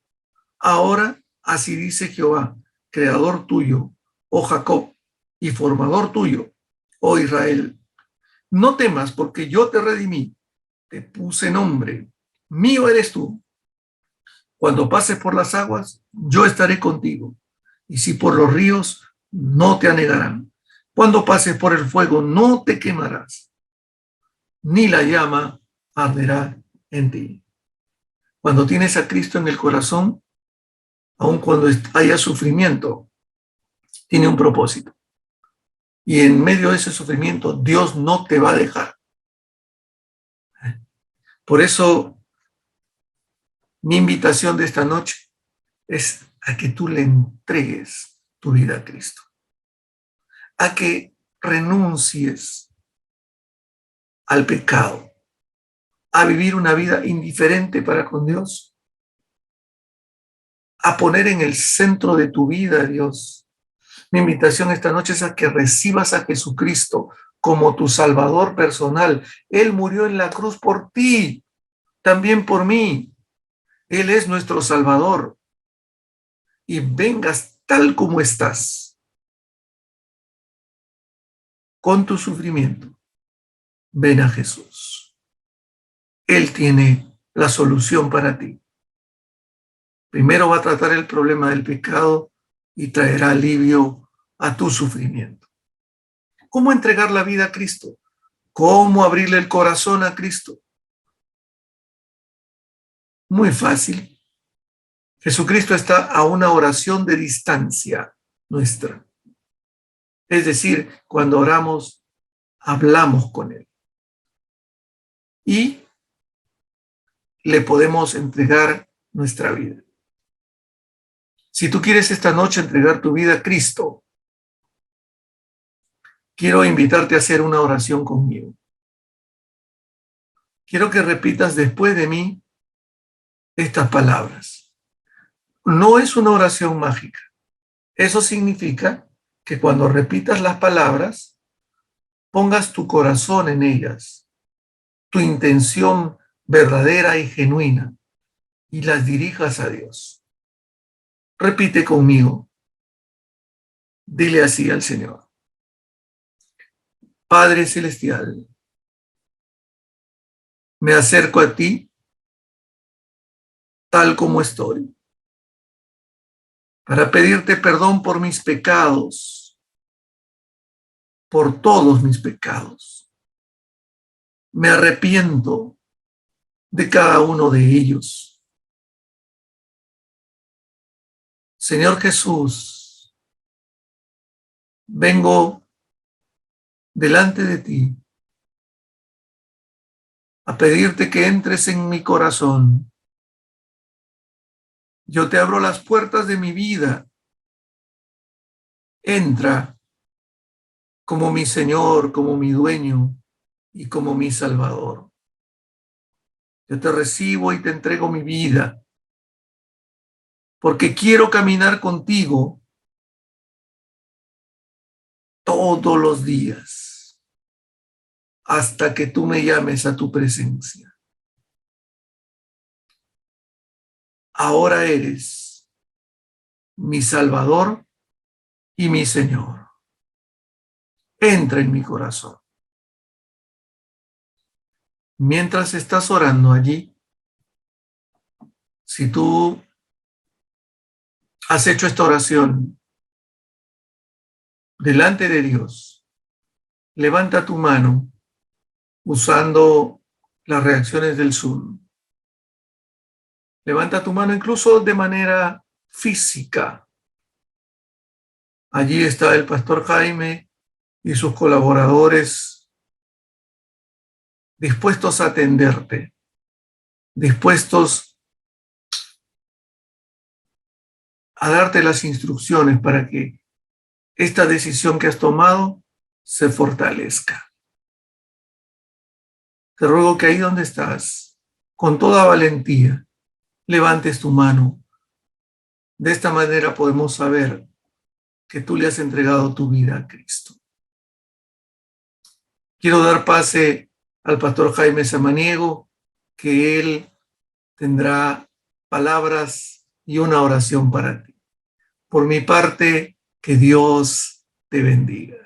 Ahora, así dice Jehová, creador tuyo, oh Jacob, y formador tuyo, oh Israel. No temas, porque yo te redimí, te puse nombre, mío eres tú. Cuando pases por las aguas, yo estaré contigo, y si por los ríos, no te anegarán. Cuando pases por el fuego, no te quemarás, ni la llama arderá en ti. Cuando tienes a Cristo en el corazón, aun cuando haya sufrimiento, tiene un propósito. Y en medio de ese sufrimiento, Dios no te va a dejar. Por eso, mi invitación de esta noche es a que tú le entregues tu vida a Cristo, a que renuncies al pecado, a vivir una vida indiferente para con Dios, a poner en el centro de tu vida a Dios. Mi invitación esta noche es a que recibas a Jesucristo como tu Salvador personal. Él murió en la cruz por ti, también por mí. Él es nuestro Salvador. Y vengas tal como estás, con tu sufrimiento. Ven a Jesús. Él tiene la solución para ti. Primero va a tratar el problema del pecado y traerá alivio a tu sufrimiento. ¿Cómo entregar la vida a Cristo? ¿Cómo abrirle el corazón a Cristo? Muy fácil. Jesucristo está a una oración de distancia nuestra. Es decir, cuando oramos, hablamos con Él. Y le podemos entregar nuestra vida. Si tú quieres esta noche entregar tu vida a Cristo, quiero invitarte a hacer una oración conmigo. Quiero que repitas después de mí estas palabras. No es una oración mágica. Eso significa que cuando repitas las palabras, pongas tu corazón en ellas, tu intención verdadera y genuina, y las dirijas a Dios. Repite conmigo. Dile así al Señor. Padre Celestial, me acerco a ti tal como estoy, para pedirte perdón por mis pecados, por todos mis pecados. Me arrepiento de cada uno de ellos. Señor Jesús, vengo delante de ti a pedirte que entres en mi corazón. Yo te abro las puertas de mi vida. Entra como mi Señor, como mi dueño y como mi Salvador. Yo te recibo y te entrego mi vida, porque quiero caminar contigo todos los días hasta que tú me llames a tu presencia. Ahora eres mi Salvador y mi Señor. Entra en mi corazón. Mientras estás orando allí, si tú has hecho esta oración delante de Dios, levanta tu mano usando las reacciones del Zoom. Levanta tu mano incluso de manera física. Allí está el pastor Jaime y sus colaboradores dispuestos a atenderte, dispuestos a darte las instrucciones para que esta decisión que has tomado se fortalezca. Te ruego que ahí donde estás, con toda valentía, levantes tu mano. De esta manera podemos saber que tú le has entregado tu vida a Cristo. Quiero dar pase al pastor Jaime Samaniego, que él tendrá palabras y una oración para ti. Por mi parte, que Dios te bendiga.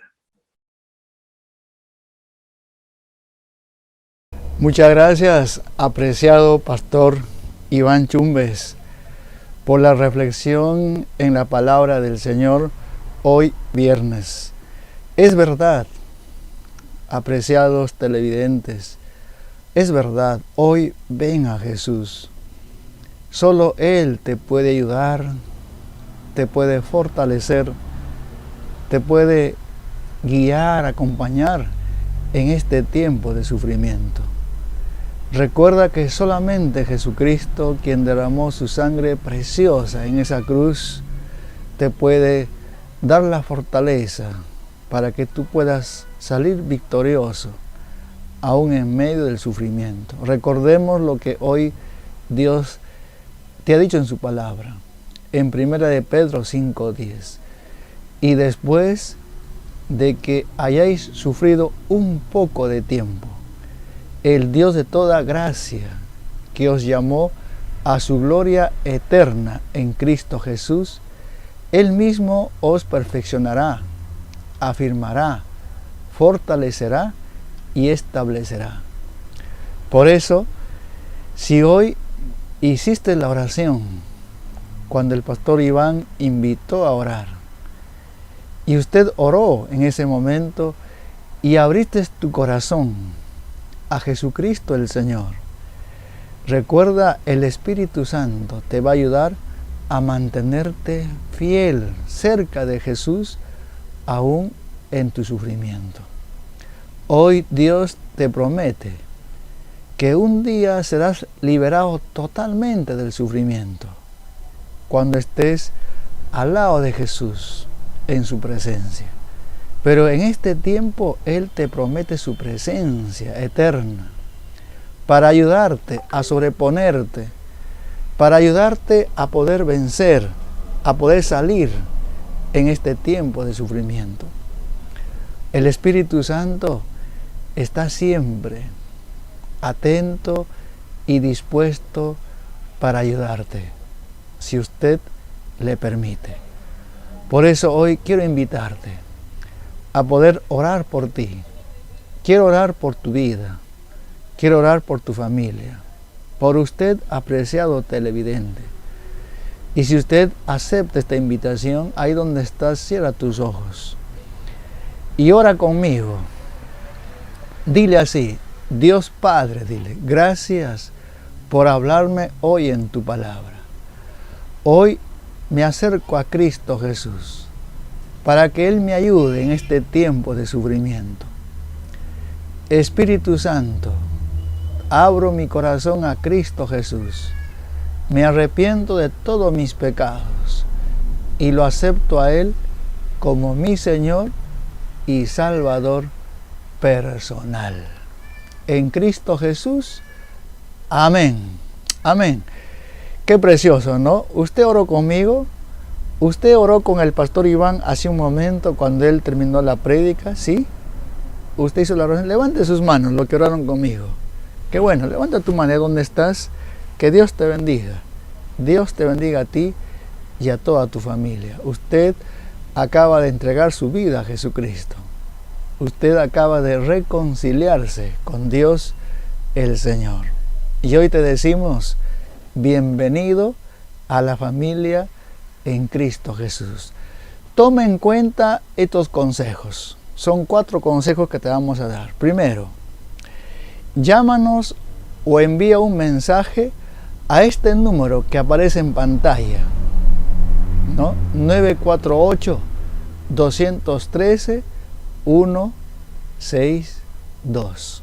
Muchas gracias, apreciado pastor Iván Chumbes, por la reflexión en la palabra del Señor hoy viernes. Es verdad, apreciados televidentes, es verdad, hoy ven a Jesús. Solo Él te puede ayudar, te puede fortalecer, te puede guiar, acompañar en este tiempo de sufrimiento. Recuerda que solamente Jesucristo, quien derramó su sangre preciosa en esa cruz, te puede dar la fortaleza para que tú puedas salir victorioso aún en medio del sufrimiento. Recordemos lo que hoy Dios te ha dicho en su palabra, en 1 de Pedro 5:10. Y después de que hayáis sufrido un poco de tiempo, el Dios de toda gracia, que os llamó a su gloria eterna en Cristo Jesús, Él mismo os perfeccionará, afirmará, fortalecerá y establecerá. Por eso, si hoy hiciste la oración, cuando el pastor Iván invitó a orar, y usted oró en ese momento y abriste tu corazón a Jesucristo el Señor, recuerda, el Espíritu Santo te va a ayudar a mantenerte fiel cerca de Jesús aún en tu sufrimiento. Hoy Dios te promete que un día serás liberado totalmente del sufrimiento cuando estés al lado de Jesús en su presencia. Pero en este tiempo Él te promete su presencia eterna para ayudarte a sobreponerte, para ayudarte a poder vencer, a poder salir en este tiempo de sufrimiento. El Espíritu Santo está siempre atento y dispuesto para ayudarte, si usted le permite. Por eso hoy quiero invitarte a poder orar por ti. Quiero orar por tu vida, quiero orar por tu familia, por usted, apreciado televidente. Y si usted acepta esta invitación, ahí donde estás, cierra tus ojos y ora conmigo. Dile así: Dios Padre, dile, gracias por hablarme hoy en tu palabra. Hoy me acerco a Cristo Jesús para que Él me ayude en este tiempo de sufrimiento. Espíritu Santo, abro mi corazón a Cristo Jesús. Me arrepiento de todos mis pecados y lo acepto a Él como mi Señor y Salvador personal. En Cristo Jesús. Amén. Amén. Qué precioso, ¿no? Usted oró conmigo. Usted oró con el pastor Iván hace un momento cuando él terminó la prédica, ¿sí? Usted hizo la oración. Levante sus manos, los que oraron conmigo. Qué bueno, levanta tu mano donde estás. Que Dios te bendiga. Dios te bendiga a ti y a toda tu familia. Usted acaba de entregar su vida a Jesucristo. Usted acaba de reconciliarse con Dios el Señor. Y hoy te decimos, bienvenido a la familia en Cristo Jesús. Toma en cuenta estos consejos. Son 4 consejos que te vamos a dar. Primero, llámanos o envía un mensaje a este número que aparece en pantalla, ¿no? 213 162.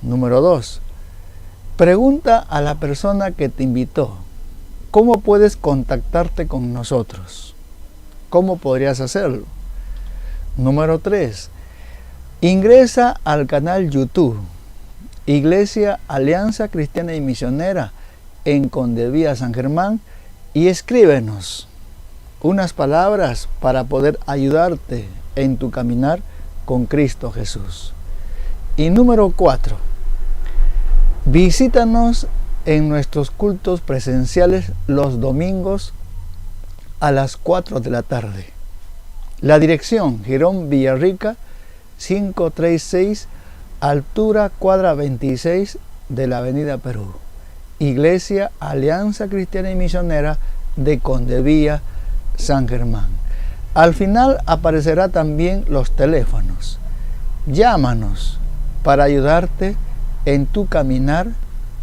Número 2. Pregunta a la persona que te invitó: ¿cómo puedes contactarte con nosotros? ¿Cómo podrías hacerlo? Número 3. Ingresa al canal YouTube Iglesia Alianza Cristiana y Misionera en Condevía, San Germán, y escríbenos unas palabras para poder ayudarte en tu caminar con Cristo Jesús. Y número 4. Visítanos en nuestros cultos presenciales los domingos a las 4 de la tarde. La dirección: Girón Villarrica 536, altura cuadra 26 de la Avenida Perú. Iglesia Alianza Cristiana y Misionera de Condevía, San Germán. Al final aparecerá también los teléfonos. Llámanos para ayudarte en tu caminar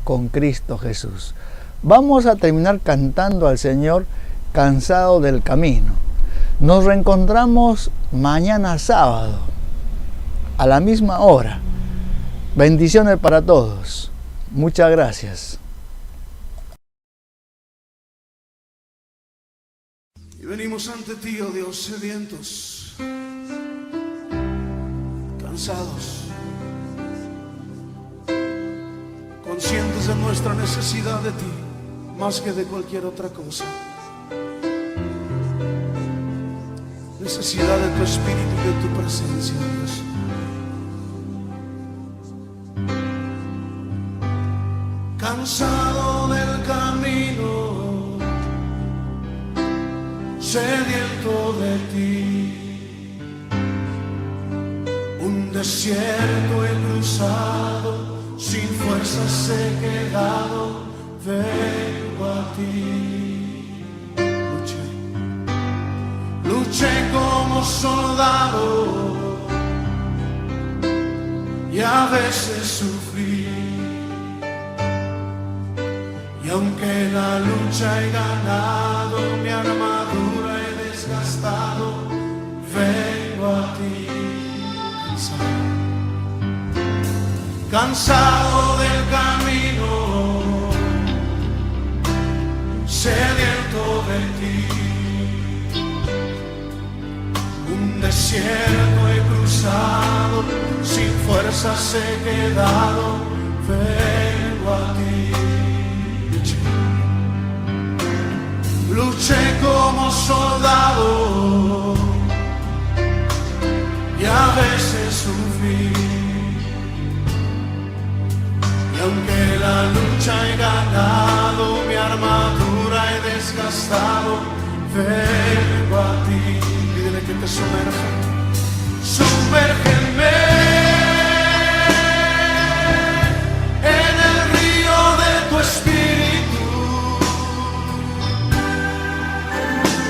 con Cristo Jesús. Vamos a terminar cantando al Señor Cansado del Camino. Nos reencontramos mañana sábado a la misma hora. Bendiciones para todos. Muchas gracias. Y venimos ante ti, oh Dios, sedientos, cansados, conscientes de nuestra necesidad de ti, más que de cualquier otra cosa. Necesidad de tu espíritu y de tu presencia, Dios. Cansado del camino, sediento de ti, un desierto he cruzado, sin fuerzas he quedado, vengo a ti. Luché como soldado y a veces sufrí. Y aunque la lucha he ganado, mi armadura he desgastado, vengo a ti. Cansado del camino, sediento de ti, un desierto he cruzado, sin fuerzas he quedado, vengo a ti. Luché como soldado y a veces sufrí. Y aunque la lucha he ganado, mi armadura he desgastado, vengo a ti. Pídele que te sumerja. Sumérgeme en el río de tu espíritu.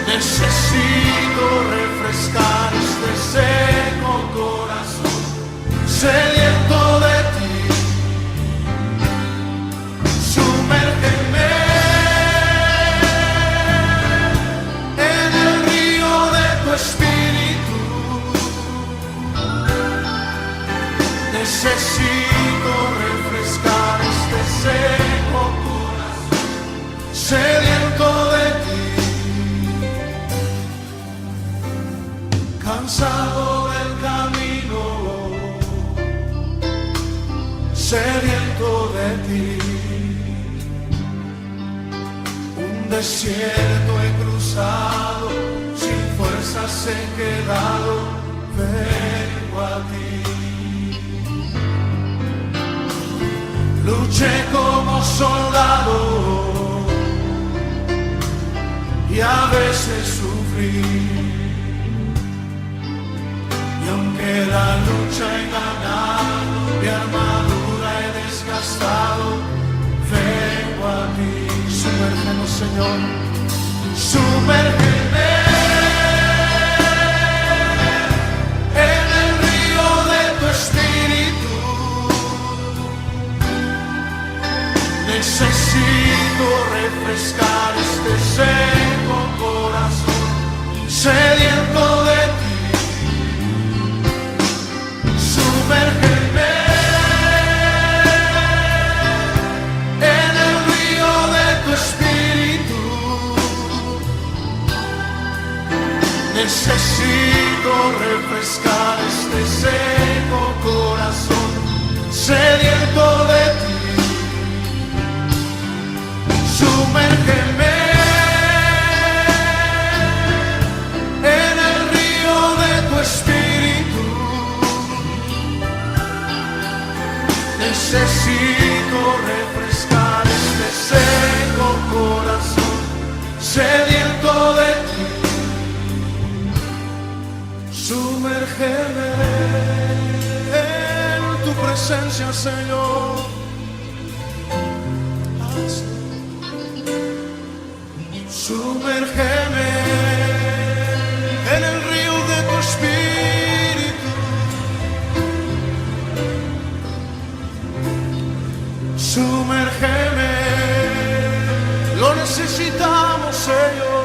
Necesito refrescar este seco corazón, sediento de ti. Sumérgeme en el río de tu espíritu. Necesito refrescar este seco corazón, sediento de ti. Cansado del camino, sediento de ti, un desierto he cruzado, sin fuerzas he quedado, vengo a ti. Luché como soldado y a veces sufrí. Y aunque la lucha he ganado, mi armadura he desgastado, vengo a ti. Sumérgenos, Señor, sumérgeme en el río de tu espíritu. Necesito refrescar este seco corazón, sediento Necesito refrescar este seco corazón sediento de ti. Sumérgeme en el río de tu espíritu. Necesito refrescar este seco corazón sediento de ti. Sumérgeme en tu presencia, Señor. Sumérgeme en el río de tu espíritu. Sumérgeme, lo necesitamos, Señor.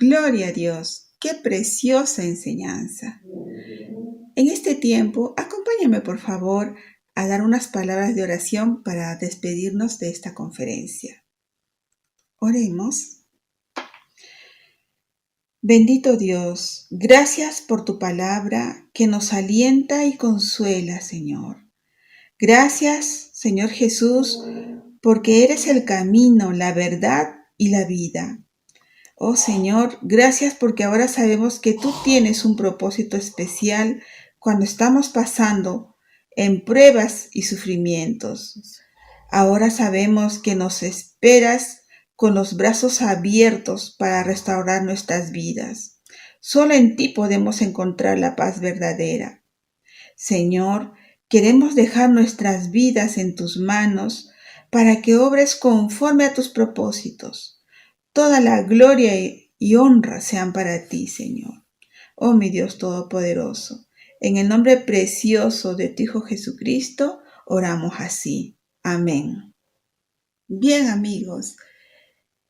Gloria a Dios, qué preciosa enseñanza. En este tiempo, acompáñame por favor a dar unas palabras de oración para despedirnos de esta conferencia. Oremos. Bendito Dios, gracias por tu palabra que nos alienta y consuela, Señor. Gracias, Señor Jesús, porque eres el camino, la verdad y la vida. Oh Señor, gracias porque ahora sabemos que tú tienes un propósito especial cuando estamos pasando en pruebas y sufrimientos. Ahora sabemos que nos esperas con los brazos abiertos para restaurar nuestras vidas. Solo en ti podemos encontrar la paz verdadera. Señor, queremos dejar nuestras vidas en tus manos para que obres conforme a tus propósitos. Toda la gloria y honra sean para ti, Señor. Oh mi Dios Todopoderoso, en el nombre precioso de tu Hijo Jesucristo, oramos así. Amén. Bien, amigos,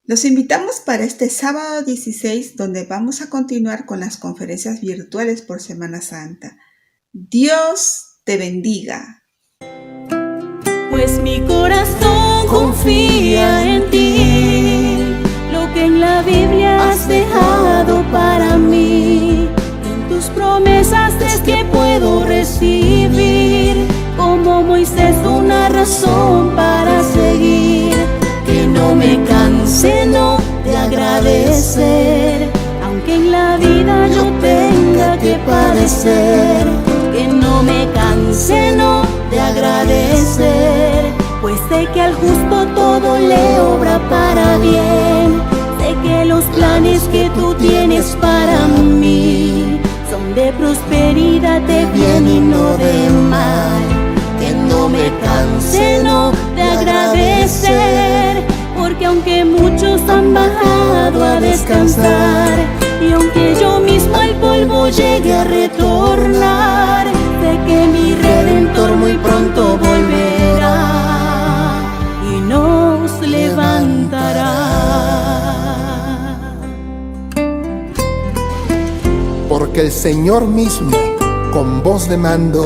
los invitamos para este sábado 16, donde vamos a continuar con las conferencias virtuales por Semana Santa. Dios te bendiga. Pues mi corazón confía en ti, lo que en la Biblia has dejado para mí. En tus promesas es que puedo recibir, como Moisés, una razón para seguir. Que no me canse, no, de agradecer, aunque en la vida yo tenga que padecer. Que no me canse, no, de agradecer, pues sé que al justo todo le obra para bien. Sé que los planes que tú tienes para mí son de prosperidad, de bien y no de mal. Que no me canse, no, de agradecer, porque aunque muchos han bajado a descansar, y aunque yo mismo al polvo llegue a retornar, sé que mi Redentor muy pronto volverá y nos levantará. Porque el Señor mismo, con voz de mando,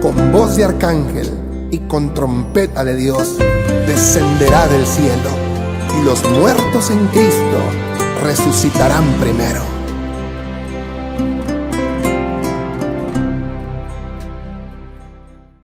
con voz de arcángel y con trompeta de Dios, descenderá del cielo, y los muertos en Cristo resucitarán primero.